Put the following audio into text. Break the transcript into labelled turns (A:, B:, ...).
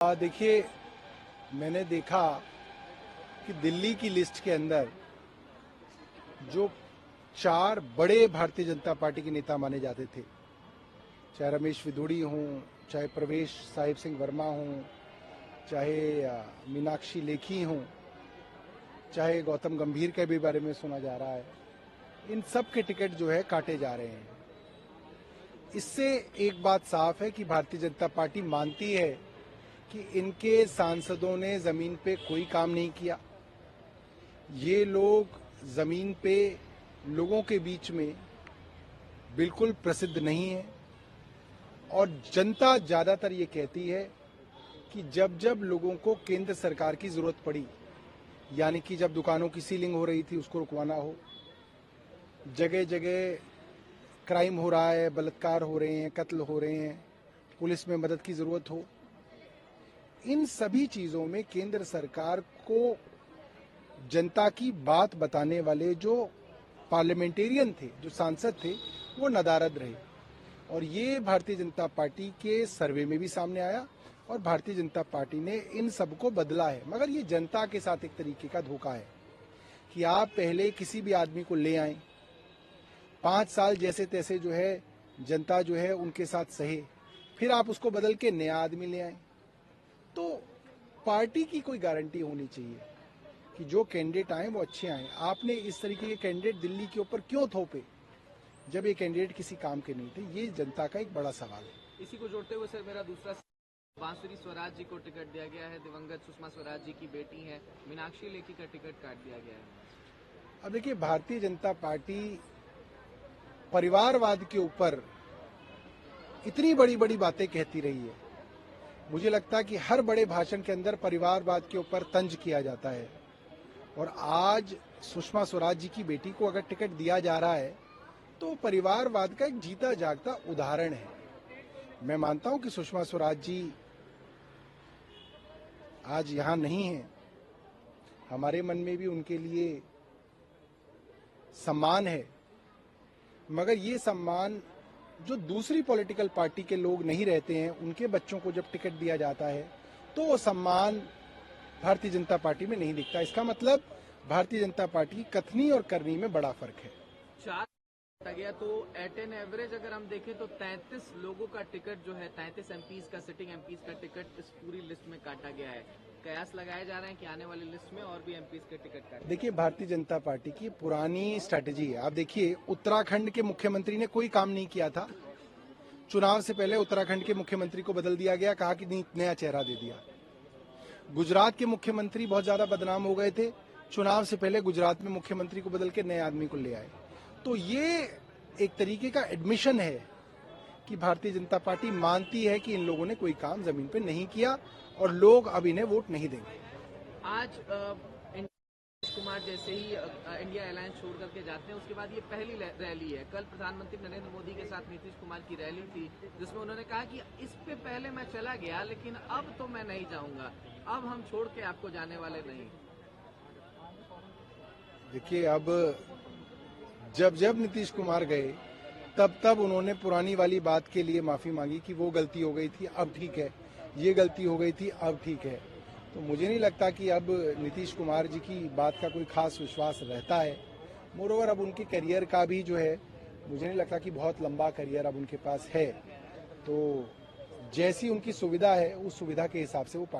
A: देखिए, मैंने देखा कि दिल्ली की लिस्ट के अंदर जो 4 बड़े भारतीय जनता पार्टी के नेता माने जाते थे, चाहे रमेश विधुड़ी हों, चाहे प्रवेश साहिब सिंह वर्मा हों, चाहे मीनाक्षी लेखी हों, चाहे गौतम गंभीर के भी बारे में सुना जा रहा है, इन सब के टिकट जो है काटे जा रहे हैं। इससे एक बात साफ है कि भारतीय जनता पार्टी मानती है कि इनके सांसदों ने जमीन पे कोई काम नहीं किया। ये लोग जमीन पे लोगों के बीच में बिल्कुल प्रसिद्ध नहीं है और जनता ज्यादातर ये कहती है कि जब जब लोगों को केंद्र सरकार की जरूरत पड़ी, यानी कि जब दुकानों की सीलिंग हो रही थी उसको रुकवाना हो, जगह जगह क्राइम हो रहा है, बलात्कार हो रहे हैं, कत्ल हो रहे हैं, पुलिस में मदद की जरूरत हो, इन सभी चीजों में केंद्र सरकार को जनता की बात बताने वाले जो पार्लियामेंटेरियन थे, जो सांसद थे, वो नदारद रहे। और ये भारतीय जनता पार्टी के सर्वे में भी सामने आया और भारतीय जनता पार्टी ने इन सबको बदला है। मगर ये जनता के साथ एक तरीके का धोखा है कि आप पहले किसी भी आदमी को ले आए, 5 साल जैसे तैसे जो है जनता जो है उनके साथ सहे, फिर आप उसको बदल के नया आदमी ले आए। तो पार्टी की कोई गारंटी होनी चाहिए कि जो कैंडिडेट आए वो अच्छे आए। आपने इस तरीके के कैंडिडेट दिल्ली के ऊपर क्यों थोपे जब ये कैंडिडेट किसी काम के नहीं थे? ये जनता का एक बड़ा सवाल है।
B: इसी को जोड़ते हुए सर, मेरा दूसरा, बांसुरी स्वराज जी को टिकट दिया गया है, दिवंगत सुषमा स्वराज जी की बेटी है, मीनाक्षी लेखी का टिकट काट दिया गया है।
A: अब देखिए, भारतीय जनता पार्टी परिवारवाद के ऊपर इतनी बड़ी बड़ी बातें कहती रही है। मुझे लगता है कि हर बड़े भाषण के अंदर परिवारवाद के ऊपर तंज किया जाता है और आज सुषमा स्वराज जी की बेटी को अगर टिकट दिया जा रहा है तो परिवारवाद का एक जीता जागता उदाहरण है। मैं मानता हूं कि सुषमा स्वराज जी आज यहां नहीं है, हमारे मन में भी उनके लिए सम्मान है, मगर ये सम्मान जो दूसरी पॉलिटिकल पार्टी के लोग नहीं रहते हैं, उनके बच्चों को जब टिकट दिया जाता है तो वो सम्मान भारतीय जनता पार्टी में नहीं दिखता। इसका मतलब भारतीय जनता पार्टी की कथनी और करनी में बड़ा फर्क है।
B: 4 गया तो एट एन एवरेज अगर हम देखें तो 33 लोगों का टिकट जो है, 33 एमपीज का, सिटिंग एमपीज का टिकट इस पूरी लिस्ट में काटा गया है। कयास लगाए जा रहे हैं कि आने वाली लिस्ट में और भी एमपीज के टिकट काटे।
A: देखिए, भारतीय जनता पार्टी की पुरानी स्ट्रैटेजी है। आप देखिए, उत्तराखंड के मुख्यमंत्री ने कोई काम नहीं किया था, चुनाव से पहले उत्तराखंड के मुख्यमंत्री को बदल दिया गया, कहा कि नया चेहरा दे दिया। गुजरात के मुख्यमंत्री बहुत ज्यादा बदनाम हो गए थे, चुनाव से पहले गुजरात में मुख्यमंत्री को बदल के नए आदमी को ले आए। तो ये एक तरीके का एडमिशन है कि भारतीय जनता पार्टी मानती है कि इन लोगों ने कोई काम जमीन पे नहीं किया और लोग अब इन्हें वोट नहीं देंगे।
B: आज नीतीश कुमार जैसे ही इंडिया अलायंस छोड़ करके जाते हैं, उसके बाद ये पहली रैली है। कल प्रधानमंत्री नरेंद्र मोदी के साथ नीतीश कुमार की रैली थी, जिसमें उन्होंने कहा कि इस पे पहले मैं चला गया, लेकिन अब तो मैं नहीं जाऊंगा, अब हम छोड़ के आपको जाने वाले नहीं।
A: देखिए, अब जब नीतीश कुमार गए तब उन्होंने पुरानी वाली बात के लिए माफी मांगी कि वो गलती हो गई थी, अब ठीक है, ये गलती हो गई थी, अब ठीक है। तो मुझे नहीं लगता कि अब नीतीश कुमार जी की बात का कोई खास विश्वास रहता है। मोरओवर अब उनके करियर का भी जो है, मुझे नहीं लगता कि बहुत लंबा करियर अब उनके पास है। तो जैसी उनकी सुविधा है, उस सुविधा के हिसाब से वो पार्टी